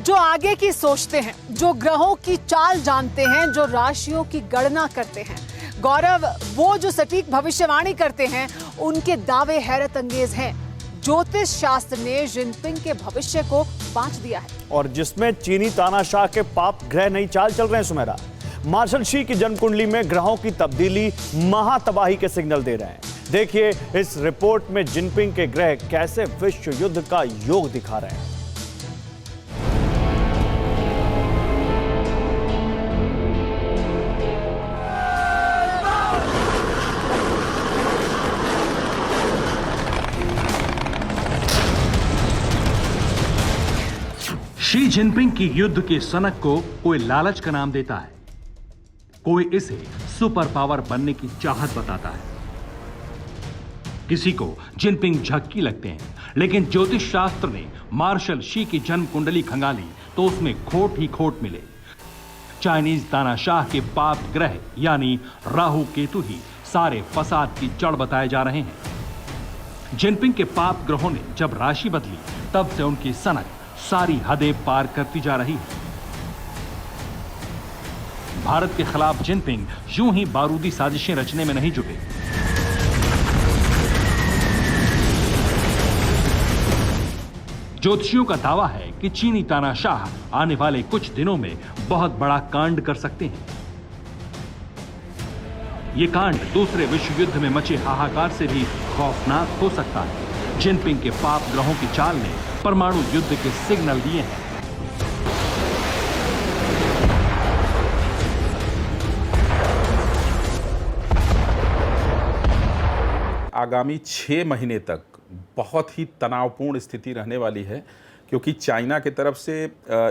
जो आगे की सोचते हैं, जो ग्रहों की चाल जानते हैं, जो राशियों की गणना करते हैं। गौरव, वो जो सटीक भविष्यवाणी करते हैं, उनके दावे हैरत अंगेज हैं। ज्योतिष शास्त्र ने जिनपिंग के भविष्य को बांट दिया है। और जिसमें चीनी तानाशाह के पाप ग्रह नई चाल चल रहे हैं सुमेरा। मार्शल शी की जन्म कुंडली में ग्रहों की तब्दीली महातबाही के सिग्नल दे रहे हैं। देखिए इस रिपोर्ट में जिनपिंग के ग्रह कैसे विश्व युद्ध का योग दिखा रहे हैं। शी जिनपिंग की युद्ध के सनक को कोई लालच का नाम देता है, कोई इसे सुपर पावर बनने की चाहत बताता है, किसी को जिनपिंग झक्की लगते हैं। लेकिन ज्योतिष शास्त्र ने मार्शल शी की जन्म कुंडली खंगाली तो उसमें खोट ही खोट मिले। चाइनीज तानाशाह के पाप ग्रह यानी राहु केतु ही सारे फसाद की जड़ बताए जा रहे हैं। जिनपिंग के पाप ग्रहों ने जब राशि बदली तब से उनकी सनक सारी हदें पार करती जा रही है। भारत के खिलाफ जिनपिंग यूं ही बारूदी साजिशें रचने में नहीं जुटे। ज्योतिषियों का दावा है कि चीनी तानाशाह आने वाले कुछ दिनों में बहुत बड़ा कांड कर सकते हैं। यह कांड दूसरे विश्व युद्ध में मचे हाहाकार से भी खौफनाक हो सकता है। जिनपिंग के पाप ग्रहों की चाल ने परमाणु युद्ध के सिग्नल दिए हैं। आगामी 6 महीने तक बहुत ही तनावपूर्ण स्थिति रहने वाली है, क्योंकि चाइना की तरफ से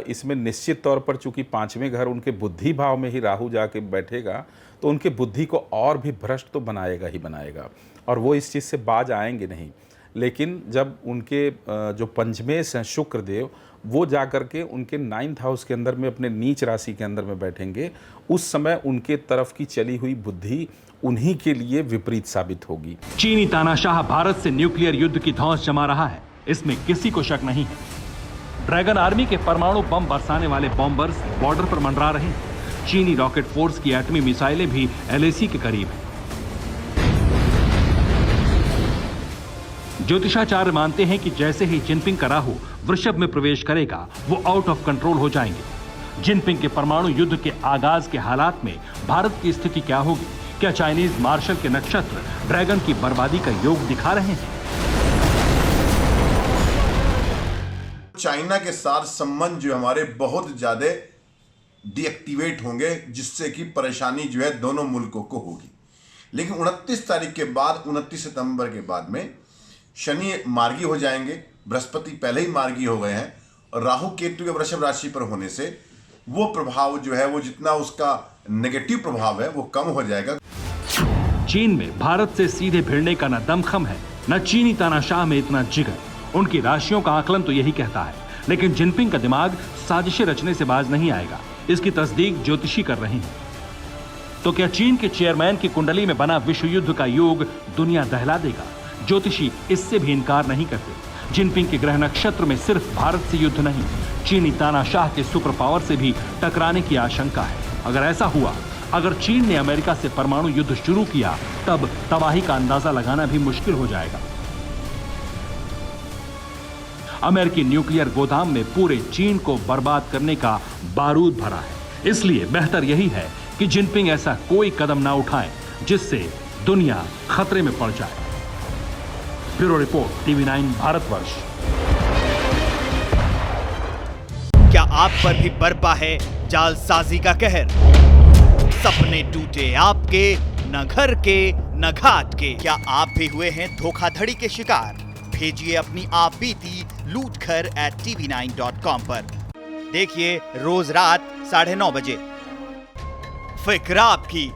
इसमें निश्चित तौर पर चूंकि 5वें घर उनके बुद्धि भाव में ही राहु जाके बैठेगा, तो उनके बुद्धि को और भी भ्रष्ट तो बनाएगा ही बनाएगा, और वो इस चीज़ से बाज आएंगे नहीं। लेकिन जब उनके जो पंचमेश हैं शुक्रदेव, वो जा कर के उनके 9th हाउस के अंदर में अपने नीच राशि के अंदर में बैठेंगे, उस समय उनके तरफ की चली हुई बुद्धि उन्हीं के लिए विपरीत साबित होगी। चीनी तानाशाह भारत से न्यूक्लियर युद्ध की धौंस जमा रहा है, इसमें किसी को शक नहीं है। ड्रैगन आर्मी के परमाणु बम बरसाने वाले बॉम्बर्स बॉर्डर पर मंडरा रहे हैं। चीनी रॉकेट फोर्स की एटमी मिसाइलें भी LAC के करीब हैं। ज्योतिषाचार्य मानते हैं कि जैसे ही जिनपिंग का राहु वृषभ में प्रवेश करेगा, वो आउट ऑफ कंट्रोल हो जाएंगे। जिनपिंग के परमाणु युद्ध के आगाज के हालात में भारत की स्थिति क्या होगी? क्या चाइनीज मार्शल के नक्षत्र ड्रैगन की बर्बादी का योग दिखा रहे हैं? चाइना के साथ संबंध जो हमारे बहुत ज्यादा डीएक्टिवेट होंगे, जिससे कि परेशानी जो है दोनों मुल्कों को होगी। लेकिन 29 तारीख के बाद, 29 सितंबर के बाद में शनि मार्गी हो जाएंगे, बृहस्पति पहले ही मार्गी हो गए हैं, और राहु केतु के वृषभ राशि पर होने से वो प्रभाव जो है, वो जितना उसका नेगेटिव प्रभाव है वो कम हो जाएगा। चीन में भारत से सीधे भिड़ने का न दमखम है, न चीनी तानाशाह में इतना जिगर। उनकी राशियों का आकलन तो यही कहता है, लेकिन जिनपिंग का दिमाग साजिशें रचने से बाज नहीं आएगा। इसकी तस्दीक ज्योतिषी कर रहे हैं। तो क्या चीन के चेयरमैन की कुंडली में बना विश्व युद्ध का योग दुनिया दहला देगा? ज्योतिषी इससे भी इनकार नहीं करते। जिनपिंग के ग्रह नक्षत्र में सिर्फ भारत से युद्ध नहीं, चीनी तानाशाह के सुपर पावर से भी टकराने की आशंका है। अगर ऐसा हुआ, अगर चीन ने अमेरिका से परमाणु युद्ध शुरू किया, तब तबाही का अंदाजा लगाना भी मुश्किल हो जाएगा। अमेरिकी न्यूक्लियर गोदाम में पूरे चीन को बर्बाद करने का बारूद भरा है। इसलिए बेहतर यही है कि जिनपिंग ऐसा कोई कदम ना उठाएं जिससे दुनिया खतरे में पड़ जाए। Bureau report, TV9 Bharatvarsh. क्या आप पर भी बरपा है जालसाजी का कहर? सपने टूटे आपके, न घर के न घाट के। क्या आप भी हुए हैं धोखाधड़ी के शिकार? भेजिए अपनी आप बीती lootkhar@tv9.com पर। देखिए रोज रात 9:30 बजे। फिक्र आपकी,